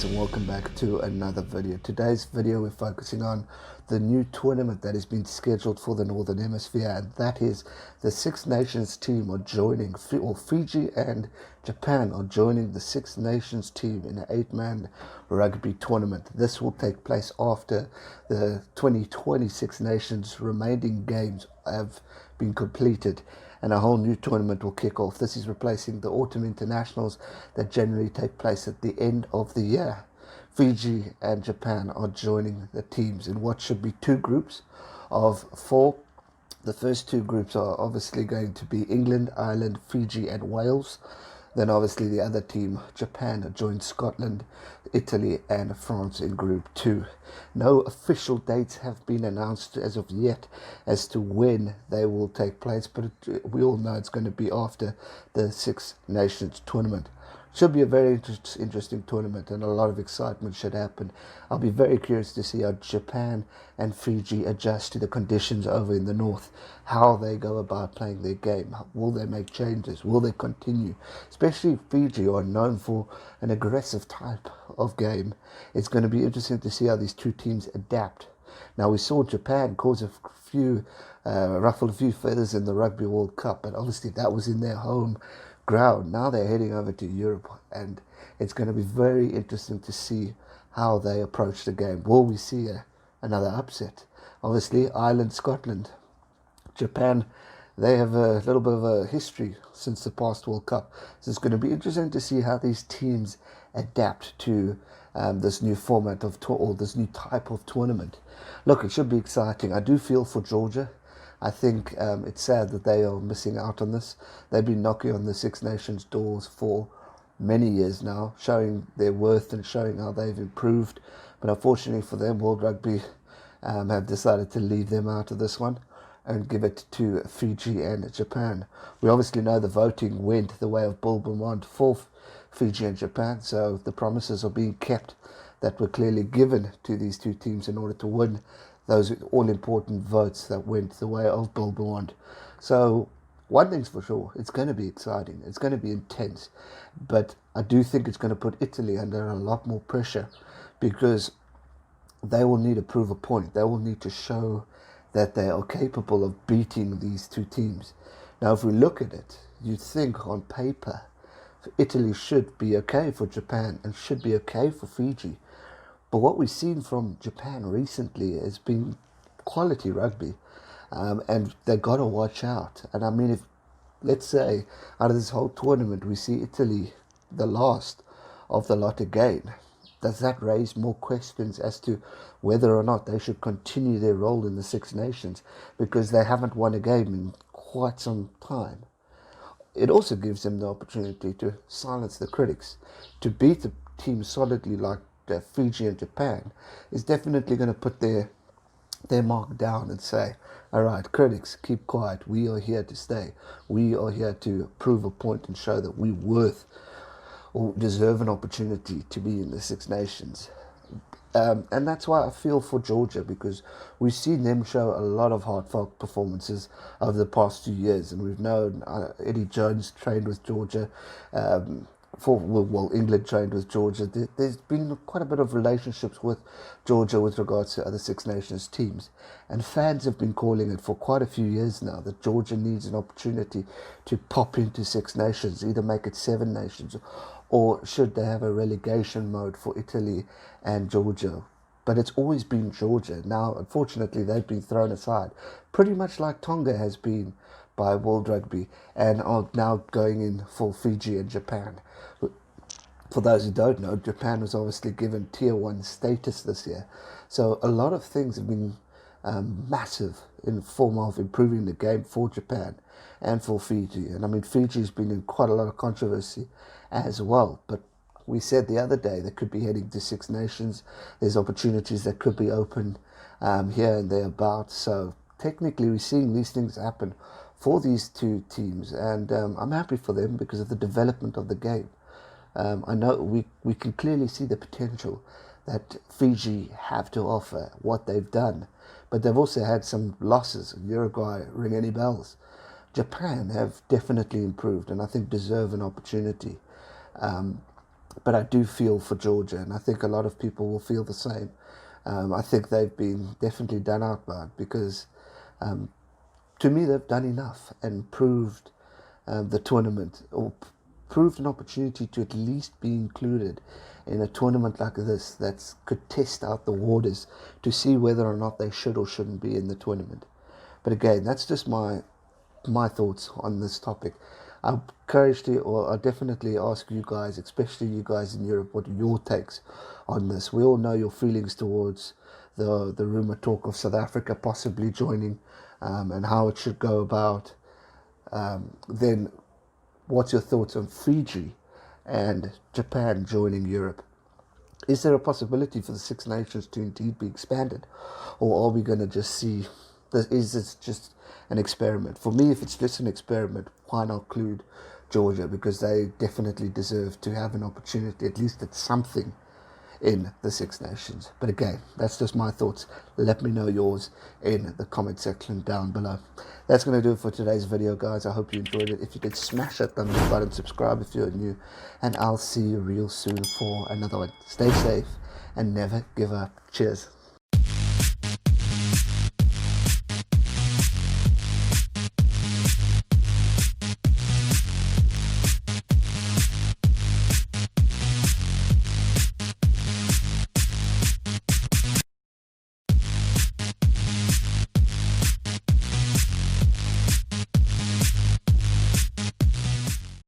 guys, and welcome back to another video. Today's video we're focusing on the new tournament that has been scheduled for the Northern Hemisphere, and that is the Six Nations team are joining, or Fiji and Japan are joining the Six Nations team in an 8-man rugby tournament. This will take place after the 2020 Six Nations remaining games have been completed and a whole new tournament will kick off. This is replacing the autumn internationals that generally take place at the end of the year. Fiji and Japan are joining the teams in what should be two groups of four. The first two groups are obviously going to be England, Ireland, Fiji and Wales. Then obviously the other team, Japan, joins Scotland, Italy and France in Group 2. No official dates have been announced as of yet as to when they will take place, but we all know it's going to be after the Six Nations tournament. Should be a very interesting tournament and a lot of excitement should happen. I'll be very curious to see how Japan and Fiji adjust to the conditions over in the north, how they go about playing their game. Will they make changes? Will they continue? Especially Fiji are known for an aggressive type of game. It's going to be interesting to see how these two teams adapt. Now, we saw Japan cause ruffle a few feathers in the Rugby World Cup, but obviously that was in their home ground. Now they're heading over to Europe, and it's going to be very interesting to see how they approach the game. Will we see another upset? Obviously, Ireland, Scotland, Japan, they have a little bit of a history since the past World Cup. So it's going to be interesting to see how these teams adapt to this new format or this new type of tournament. Look, it should be exciting. I do feel for Georgia. I think it's sad that they are missing out on this. They've been knocking on the Six Nations doors for many years now, showing their worth and showing how they've improved. But unfortunately for them, World Rugby have decided to leave them out of this one and give it to Fiji and Japan. We obviously know the voting went the way of Bull Beaumont for Fiji and Japan, so the promises are being kept that were clearly given to these two teams in order to win those all-important votes that went the way of Bull Beaumont. So one thing's for sure, it's going to be exciting, it's going to be intense, but I do think it's going to put Italy under a lot more pressure because they will need to prove a point. They will need to show that they are capable of beating these two teams. Now, if we look at it, you think on paper, Italy should be okay for Japan and should be okay for Fiji. But what we've seen from Japan recently has been quality rugby, and they've got to watch out. And I mean, if, let's say, out of this whole tournament, we see Italy the last of the lot again, does that raise more questions as to whether or not they should continue their role in the Six Nations because they haven't won a game in quite some time? It also gives them the opportunity to silence the critics. To beat the team solidly like Fiji and Japan is definitely going to put their mark down and say, all right, critics, keep quiet. We are here to stay. We are here to prove a point and show that we're worth or deserve an opportunity to be in the Six Nations. And that's why I feel for Georgia, because we've seen them show a lot of heartfelt performances over the past 2 years, and we've known Eddie Jones trained with Georgia, England trained with Georgia. There's been quite a bit of relationships with Georgia with regards to other Six Nations teams, and fans have been calling it for quite a few years now that Georgia needs an opportunity to pop into Six Nations, either make it Seven Nations, or should they have a relegation mode for Italy and Georgia. But it's always been Georgia. Now, unfortunately, they've been thrown aside, pretty much like Tonga has been by World Rugby, and are now going in for Fiji and Japan. For those who don't know, Japan was obviously given Tier 1 status this year. So a lot of things have been massive in the form of improving the game for Japan and for Fiji. And I mean, Fiji's been in quite a lot of controversy as well. But we said the other day they could be heading to Six Nations. There's opportunities that could be open here and thereabouts. So technically we're seeing these things happen for these two teams. And I'm happy for them because of the development of the game. I know we can clearly see the potential that Fiji have to offer, what they've done. But they've also had some losses. Uruguay, ring any bells. Japan have definitely improved and I think deserve an opportunity. But I do feel for Georgia, and I think a lot of people will feel the same. I think they've been definitely done out by it because, to me, they've done enough and proved the tournament, or proved an opportunity to at least be included in a tournament like this that could test out the waters to see whether or not they should or shouldn't be in the tournament. But again, that's just my thoughts on this topic. I encourage you, or I definitely ask you guys, especially you guys in Europe, what are your takes on this? We all know your feelings towards the rumor talk of South Africa possibly joining, and how it should go about. Then, what's your thoughts on Fiji and Japan joining Europe? Is there a possibility for the Six Nations to indeed be expanded? Or are we going to just see, is this just an experiment? For me, if it's just an experiment, why not include Georgia? Because they definitely deserve to have an opportunity, at least at something in the Six Nations. But again, that's just my thoughts. Let me know yours in the comment section down below. That's going to do it for today's video, guys. I hope you enjoyed it. If you did, smash that thumbs up button, subscribe if you're new, and I'll see you real soon for another one. Stay safe and never give up. Cheers.